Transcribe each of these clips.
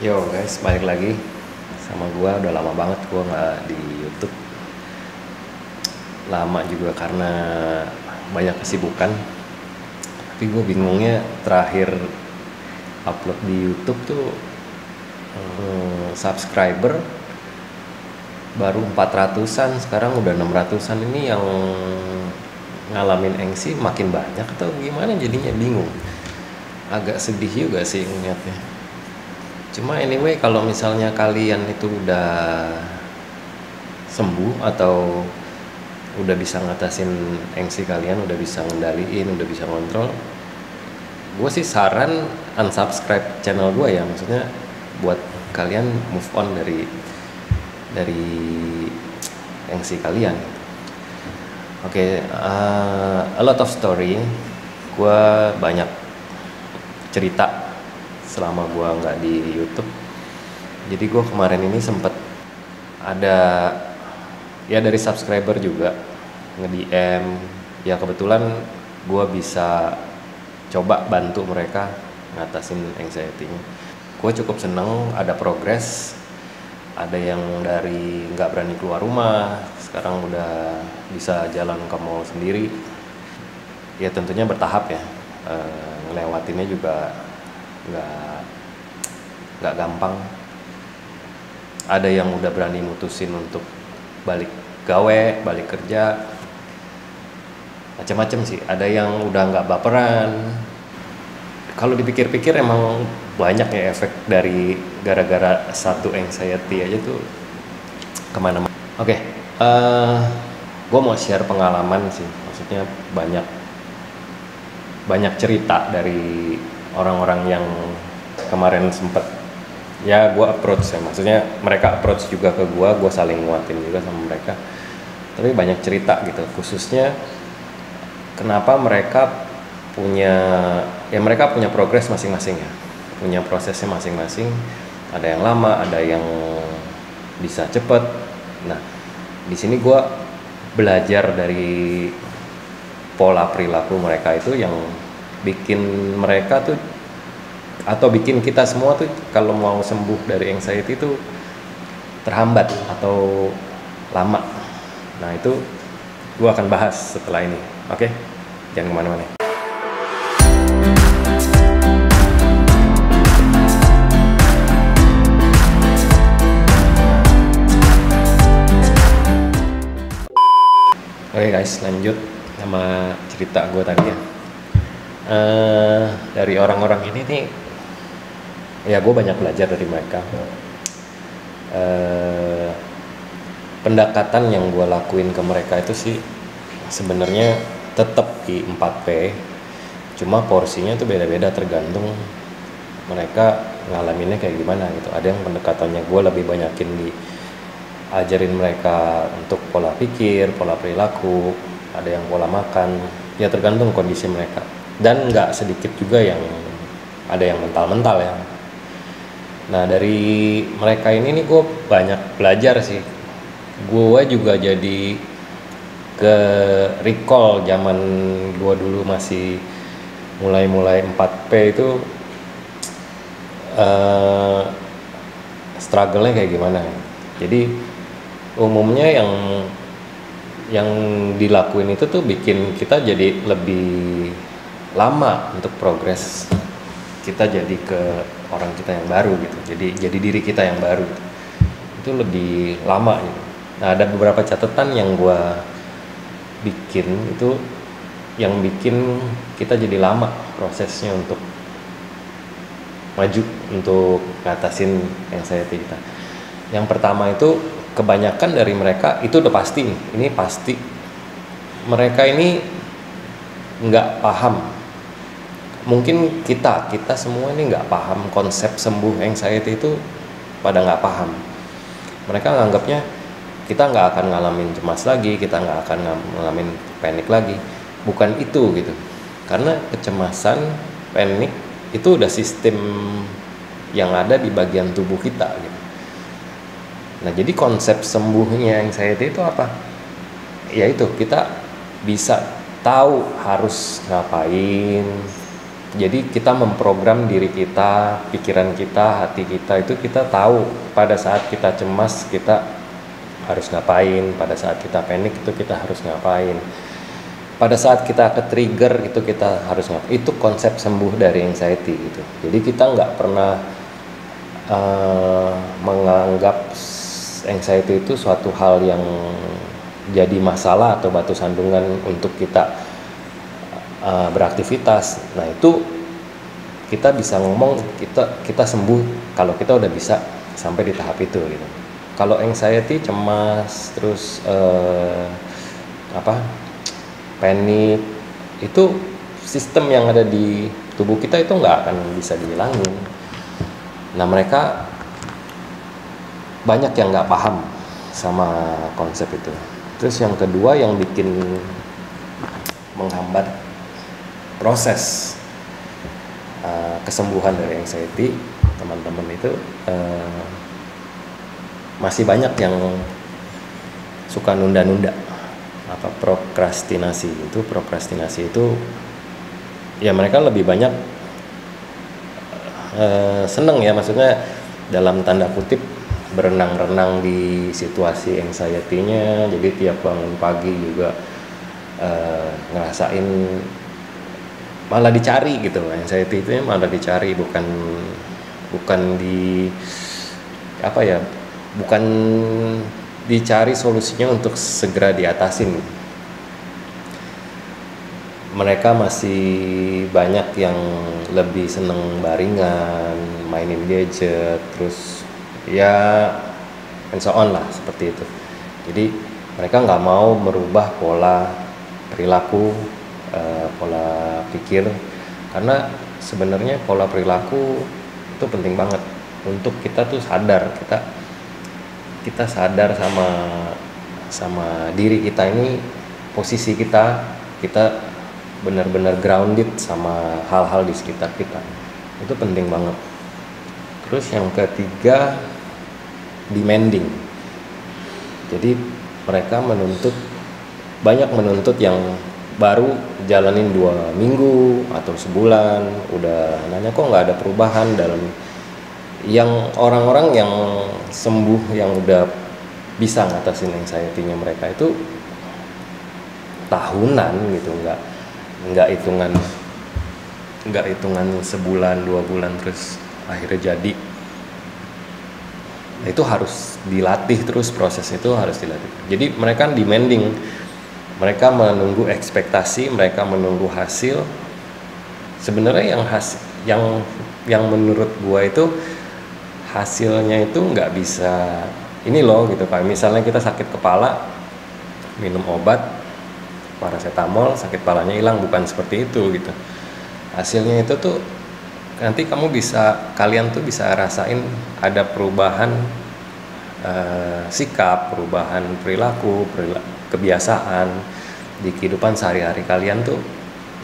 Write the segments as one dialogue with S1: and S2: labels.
S1: Yo guys, balik lagi sama gua. Udah lama banget gua nggak di YouTube. Lama juga karena banyak kesibukan. Tapi gua bingungnya terakhir upload di YouTube tuh subscriber baru 400-an, sekarang udah 600-an. Ini yang ngalamin engsi makin banyak atau gimana, jadinya bingung. Agak sedih juga sih ngeliatnya. Cuma anyway, kalau misalnya kalian itu udah sembuh atau udah bisa ngatasin engsi kalian, udah bisa ngendaliin, udah bisa kontrol, gue sih saran unsubscribe channel gue ya. Maksudnya buat kalian move on dari engsi kalian. Oke, a lot of story. Gue banyak cerita selama gue nggak di YouTube. Jadi gue kemarin ini sempet ada ya dari subscriber juga nge-DM. Ya kebetulan gue bisa coba bantu mereka ngatasin anxiety-nya. Gue cukup seneng ada progres. Ada yang dari nggak berani keluar rumah, sekarang udah bisa jalan ke mall sendiri. Ya tentunya bertahap ya, ngelewatinnya juga nggak gampang. Ada yang udah berani mutusin untuk balik gawe, balik kerja, macam-macam sih. Ada yang udah nggak baperan. Kalau dipikir-pikir emang banyak ya efek dari gara-gara satu anxiety aja tuh kemana-mana. Oke, gue mau share pengalaman sih. Maksudnya banyak cerita dari orang-orang yang kemarin sempet ya gue approach ya. Maksudnya mereka approach juga ke gue saling nguatin juga sama mereka. Tapi banyak cerita gitu, khususnya kenapa mereka punya progres masing-masing ya, punya prosesnya masing-masing. Ada yang lama, ada yang bisa cepet. Nah, di sini gue belajar dari pola perilaku mereka itu yang bikin mereka tuh, atau bikin kita semua tuh kalau mau sembuh dari anxiety itu terhambat atau lama. Nah itu gue akan bahas setelah ini. Oke, jangan kemana-mana. Oke guys, lanjut sama cerita gue tadi ya. Dari orang-orang ini nih, ya gue banyak belajar dari mereka. Pendekatan yang gue lakuin ke mereka itu sih sebenarnya tetap di 4P, cuma porsinya tuh beda-beda tergantung mereka ngalaminnya kayak gimana gitu. Ada yang pendekatannya gue lebih banyakin ajarin mereka untuk pola pikir, pola perilaku, ada yang pola makan, ya tergantung kondisi mereka. Dan nggak sedikit juga yang ada yang mental-mental ya. Nah dari mereka ini nih gue banyak belajar sih. Gue juga jadi ke recall zaman gue dulu masih mulai 4P itu struggle-nya kayak gimana. Jadi umumnya yang dilakuin itu tuh bikin kita jadi lebih lama untuk progres. Kita jadi ke orang kita yang baru gitu. Jadi diri kita yang baru gitu. Itu lebih lama gitu. Nah, ada beberapa catatan yang gue bikin itu yang bikin kita jadi lama prosesnya untuk maju, untuk ngatasin anxiety kita. Yang pertama itu kebanyakan dari mereka itu udah pasti nih, ini pasti mereka ini nggak paham. Mungkin kita semua ini nggak paham konsep sembuh anxiety itu, pada nggak paham. Mereka nganggapnya kita nggak akan ngalamin cemas lagi, kita nggak akan ngalamin panik lagi. Bukan itu gitu, karena kecemasan, panik itu udah sistem yang ada di bagian tubuh kita gitu. Nah jadi konsep sembuhnya anxiety itu apa? Ya itu, kita bisa tahu harus ngapain, Jadi kita memprogram diri kita, pikiran kita, hati kita, itu kita tahu pada saat kita cemas kita harus ngapain, pada saat kita panik itu kita harus ngapain, pada saat kita ke-trigger itu kita harus ngapain. Itu konsep sembuh dari anxiety gitu. Jadi kita nggak pernah menganggap anxiety itu suatu hal yang jadi masalah atau batu sandungan untuk kita beraktivitas. Nah itu kita bisa ngomong kita sembuh kalau kita udah bisa sampai di tahap itu gitu. Kalau anxiety, cemas, terus panik, itu sistem yang ada di tubuh kita itu nggak akan bisa dihilangin. Nah mereka banyak yang nggak paham sama konsep itu. Terus yang kedua yang bikin menghambat proses kesembuhan dari anxiety teman-teman itu, masih banyak yang suka nunda-nunda, prokrastinasi itu ya mereka lebih banyak seneng ya, maksudnya dalam tanda kutip berenang-renang di situasi anxiety-nya. Jadi tiap bangun pagi juga ngerasain, malah dicari gitu. Anxiety itu malah dicari, bukan bukan dicari solusinya untuk segera diatasin. Mereka masih banyak yang lebih seneng baringan, mainin gadget, terus ya and so on lah, seperti itu. Jadi mereka nggak mau merubah pola perilaku, pola pikir, karena sebenarnya pola perilaku itu penting banget untuk kita tuh sadar, kita sadar sama diri kita ini, posisi kita benar-benar grounded sama hal-hal di sekitar kita, itu penting banget. Terus yang ketiga, demanding. Jadi mereka banyak menuntut yang baru jalanin 2 minggu atau sebulan udah nanya kok nggak ada perubahan. Dalam yang orang-orang yang sembuh, yang udah bisa ngatasin anxiety-nya mereka itu tahunan gitu, nggak hitungan sebulan 2 bulan terus akhirnya jadi. Itu harus dilatih terus, proses itu harus dilatih. Jadi mereka demanding, mereka menunggu ekspektasi, mereka menunggu hasil. Sebenarnya yang menurut gua itu hasilnya itu nggak bisa ini loh gitu Pak. Misalnya kita sakit kepala, minum obat paracetamol, sakit kepalanya hilang, bukan seperti itu gitu. Hasilnya itu tuh nanti kalian tuh bisa rasain ada perubahan sikap, perubahan perilaku, kebiasaan di kehidupan sehari-hari kalian tuh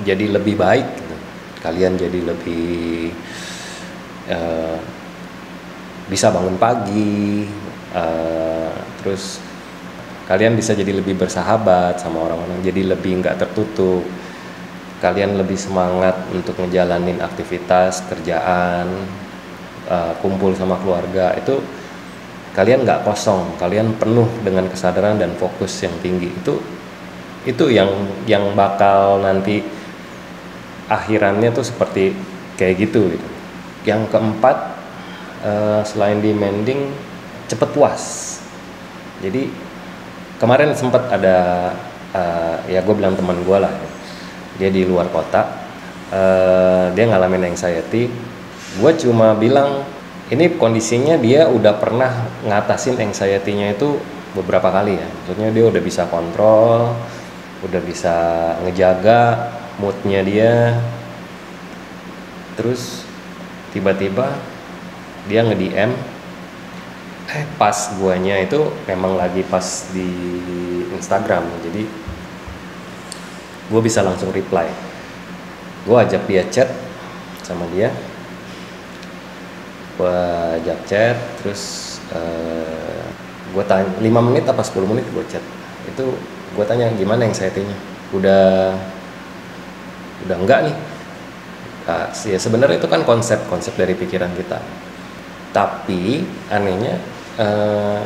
S1: jadi lebih baik gitu. Kalian jadi lebih bisa bangun pagi, terus kalian bisa jadi lebih bersahabat sama orang-orang, jadi lebih nggak tertutup. Kalian lebih semangat untuk ngejalanin aktivitas, kerjaan, kumpul sama keluarga. Itu kalian nggak kosong, kalian penuh dengan kesadaran dan fokus yang tinggi. Itu yang bakal nanti akhirannya tuh seperti kayak gitu. Yang keempat, selain demanding, cepet puas. Jadi kemarin sempat ada ya gue bilang teman gue lah, dia di luar kota, dia ngalamin anxiety. Gue cuma bilang ini kondisinya dia udah pernah ngatasin anxiety-nya itu beberapa kali ya, maksudnya dia udah bisa kontrol, udah bisa ngejaga moodnya dia. Terus tiba-tiba dia nge-DM, pas guanya itu memang lagi pas di Instagram, jadi gue bisa langsung reply. Gue ajak dia chat sama dia, gue ajak chat, terus gue tanya 5 menit apa 10 menit gue chat. Itu gue tanya gimana anxiety-nya, udah enggak nih, Nah, ya sebenarnya itu kan konsep dari pikiran kita, tapi anehnya eh,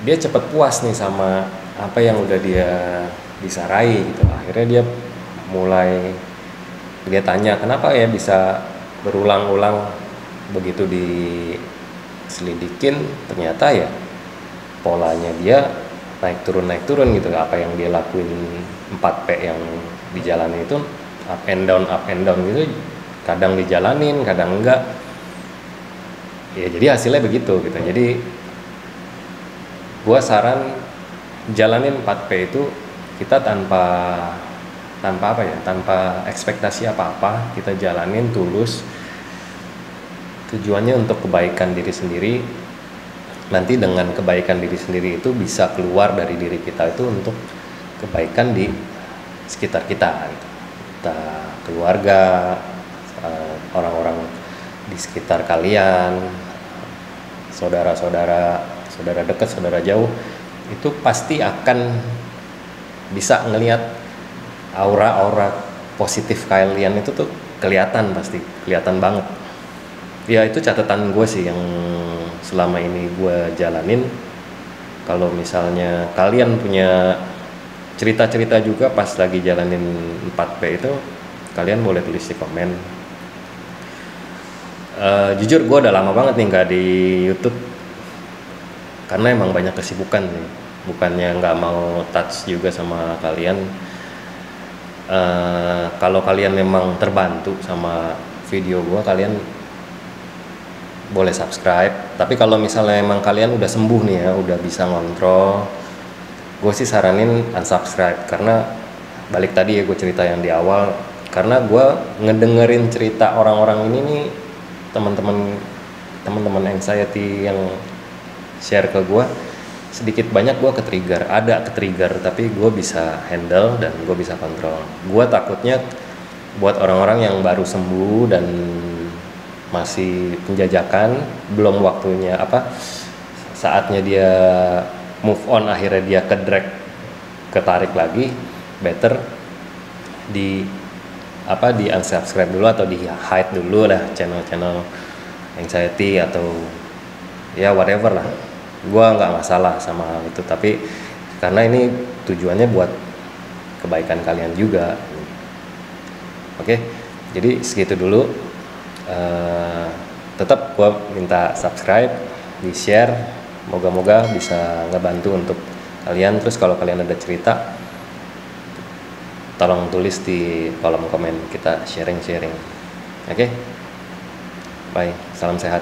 S1: dia cepat puas nih sama apa yang udah dia bisa raih gitu. Akhirnya dia tanya kenapa ya bisa berulang-ulang, begitu diselidikin ternyata ya polanya dia naik turun gitu. Apa yang dia lakuin 4P yang dijalani itu up and down gitu, kadang dijalanin kadang enggak, ya jadi hasilnya begitu gitu. Jadi gua saran jalanin 4P itu, kita tanpa apa ya, tanpa ekspektasi apa-apa, kita jalanin tulus, tujuannya untuk kebaikan diri sendiri. Nanti dengan kebaikan diri sendiri itu bisa keluar dari diri kita itu untuk kebaikan di sekitar kita gitu. Kita keluarga, orang-orang di sekitar kalian, saudara dekat, saudara jauh, itu pasti akan bisa ngelihat aura-aura positif kalian itu tuh pasti kelihatan banget. Ya itu catatan gue sih yang selama ini gue jalanin. Kalau misalnya kalian punya cerita-cerita juga pas lagi jalanin 4P itu, kalian boleh tulis di komen. Jujur gue udah lama banget nih nggak di YouTube, karena emang banyak kesibukan nih. Bukannya nggak mau touch juga sama kalian. Kalau kalian memang terbantu sama video gue, kalian boleh subscribe. Tapi kalau misalnya emang kalian udah sembuh nih ya, udah bisa ngontrol, gue sih saranin unsubscribe. Karena balik tadi ya gue cerita yang di awal, karena gue ngedengerin cerita orang-orang ini nih, teman-teman anxiety yang share ke gue, sedikit banyak gue ketrigger, tapi gue bisa handle dan gue bisa kontrol. Gue takutnya buat orang-orang yang baru sembuh dan masih penjajakan, belum waktunya saatnya dia move on, akhirnya dia ketarik lagi, better di unsubscribe dulu atau di hide dulu lah channel anxiety atau ya whatever lah. Gua nggak masalah sama itu, tapi karena ini tujuannya buat kebaikan kalian juga. Oke, jadi segitu dulu. Tetap gua minta subscribe, di share, moga-moga bisa ngebantu untuk kalian. Terus kalau kalian ada cerita, tolong tulis di kolom komen, kita sharing. Oke, bye, salam sehat.